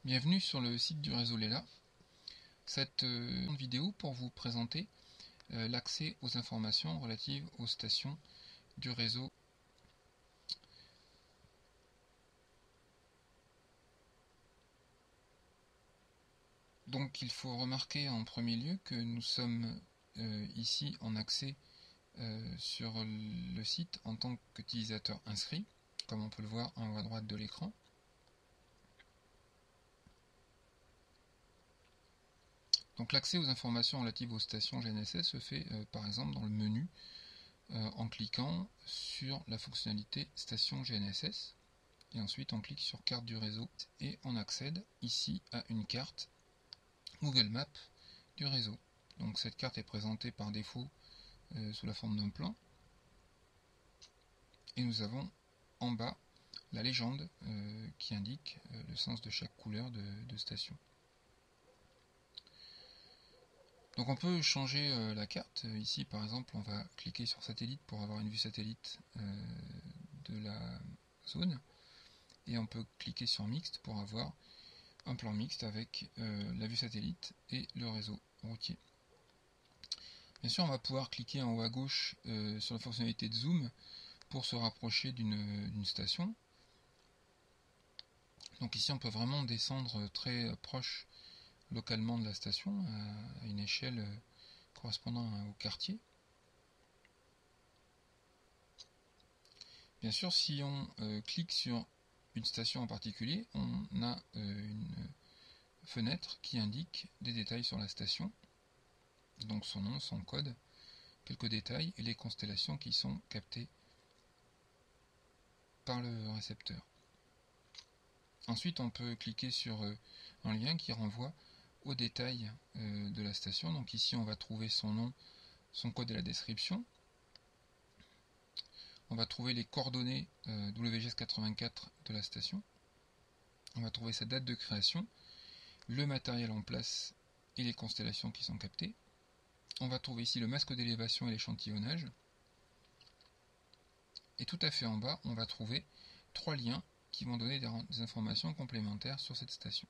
Bienvenue sur le site du réseau Léla. Cette vidéo pour vous présenter l'accès aux informations relatives aux stations du réseau. Donc il faut remarquer en premier lieu que nous sommes ici en accès sur le site en tant qu'utilisateur inscrit, comme on peut le voir en haut à droite de l'écran. Donc l'accès aux informations relatives aux stations GNSS se fait par exemple dans le menu en cliquant sur la fonctionnalité station GNSS et ensuite on clique sur carte du réseau et on accède ici à une carte Google Maps du réseau. Donc cette carte est présentée par défaut sous la forme d'un plan et nous avons en bas la légende qui indique le sens de chaque couleur de station. Donc on peut changer la carte. Ici par exemple on va cliquer sur satellite pour avoir une vue satellite de la zone. Et on peut cliquer sur mixte pour avoir un plan mixte avec la vue satellite et le réseau routier. Bien sûr on va pouvoir cliquer en haut à gauche sur la fonctionnalité de zoom pour se rapprocher d'une station. Donc ici on peut vraiment descendre très proche localement de la station à une échelle correspondant au quartier. Bien sûr, si on clique sur une station en particulier, on a une fenêtre qui indique des détails sur la station, donc son nom, son code, quelques détails et les constellations qui sont captées par le récepteur. Ensuite, on peut cliquer sur un lien qui renvoie aux détails de la station. Donc ici, on va trouver son nom, son code et la description. On va trouver les coordonnées WGS84 de la station. On va trouver sa date de création, le matériel en place et les constellations qui sont captées. On va trouver ici le masque d'élévation et l'échantillonnage. Et tout à fait en bas, on va trouver trois liens qui vont donner des informations complémentaires sur cette station.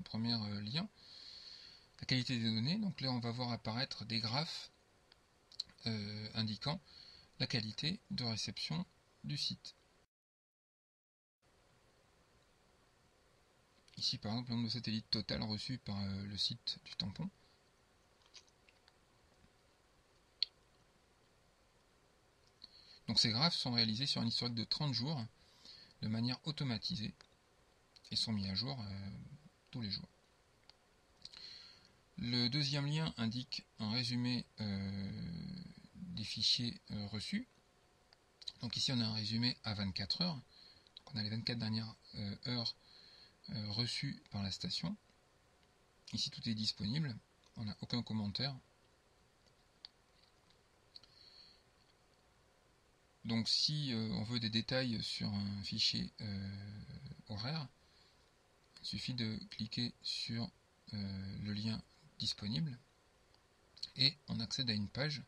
Premier lien, la qualité des données. Donc là, on va voir apparaître des graphes indiquant la qualité de réception du site. Ici, par exemple, le nombre de satellites total reçus par le site du tampon. Donc ces graphes sont réalisés sur un historique de 30 jours de manière automatisée et sont mis à jour tous les jours. Le deuxième lien indique un résumé des fichiers reçus. Donc ici on a un résumé à 24 heures. Donc on a les 24 dernières heures reçues par la station. Ici tout est disponible, on n'a aucun commentaire. Donc si on veut des détails sur un fichier horaire, il suffit de cliquer sur le lien disponible et on accède à une page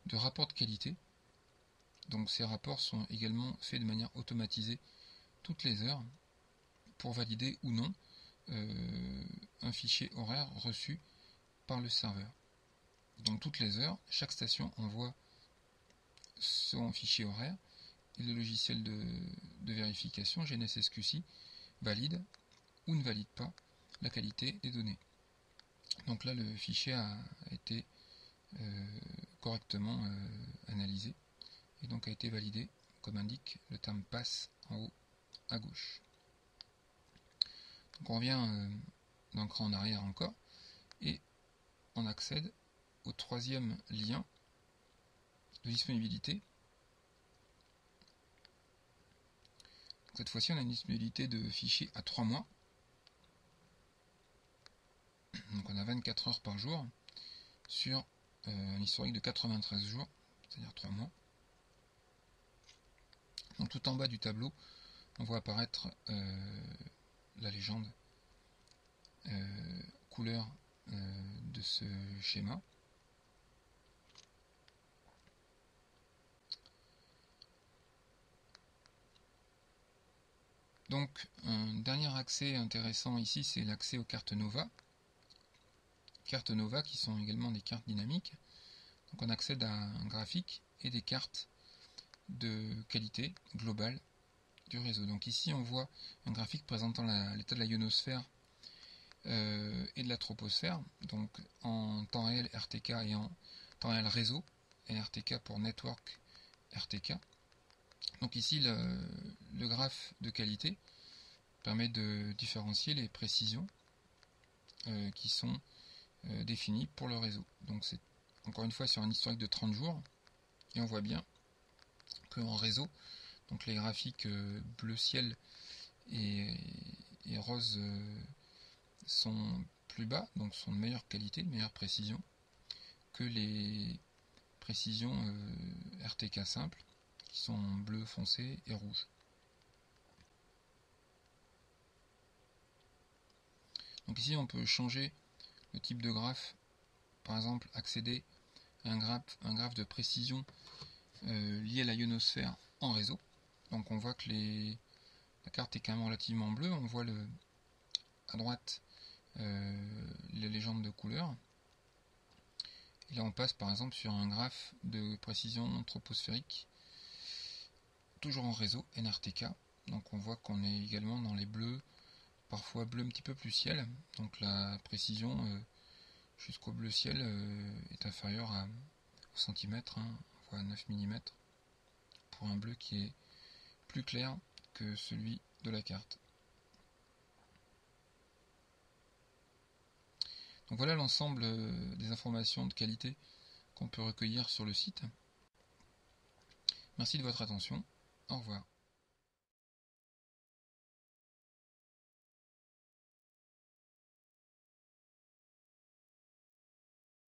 de rapport de qualité. Donc ces rapports sont également faits de manière automatisée toutes les heures pour valider ou non un fichier horaire reçu par le serveur. Donc toutes les heures, chaque station envoie son fichier horaire et le logiciel de vérification GNSS-QC valide ou ne valide pas la qualité des données. Donc là le fichier a été correctement analysé et donc a été validé comme indique le terme pass en haut à gauche. Donc on revient d'un cran en arrière encore et on accède au troisième lien de disponibilité. Cette fois-ci on a une disponibilité de fichiers à 3 mois. Donc on a 24 heures par jour sur un historique de 93 jours, c'est-à-dire 3 mois. Donc tout en bas du tableau, on voit apparaître la légende couleur de ce schéma. Donc un dernier accès intéressant ici, c'est l'accès aux cartes Nova. Cartes Nova qui sont également des cartes dynamiques. Donc on accède à un graphique et des cartes de qualité globale du réseau. Donc ici on voit un graphique présentant l'état de la ionosphère et de la troposphère, donc en temps réel RTK et en temps réel réseau, et RTK pour Network RTK. Donc ici le graphe de qualité permet de différencier les précisions qui sont définies pour le réseau. Donc c'est encore une fois sur un historique de 30 jours, et on voit bien qu'en réseau, donc les graphiques bleu ciel et rose sont plus bas, donc sont de meilleure qualité, de meilleure précision que les précisions RTK simples qui sont bleu foncé et rouge. Donc ici on peut changer le type de graphe, par exemple accéder à un graphe de précision lié à la ionosphère en réseau. Donc on voit que la carte est quand même relativement bleue, on voit à droite les légendes de couleurs. Et là on passe par exemple sur un graphe de précision troposphérique, toujours en réseau, NRTK. Donc on voit qu'on est également dans les bleus, parfois bleu un petit peu plus ciel. Donc la précision jusqu'au bleu ciel est inférieure au centimètre, hein, on voit 9 mm, pour un bleu qui est plus clair que celui de la carte. Donc voilà l'ensemble des informations de qualité qu'on peut recueillir sur le site. Merci de votre attention. Au revoir.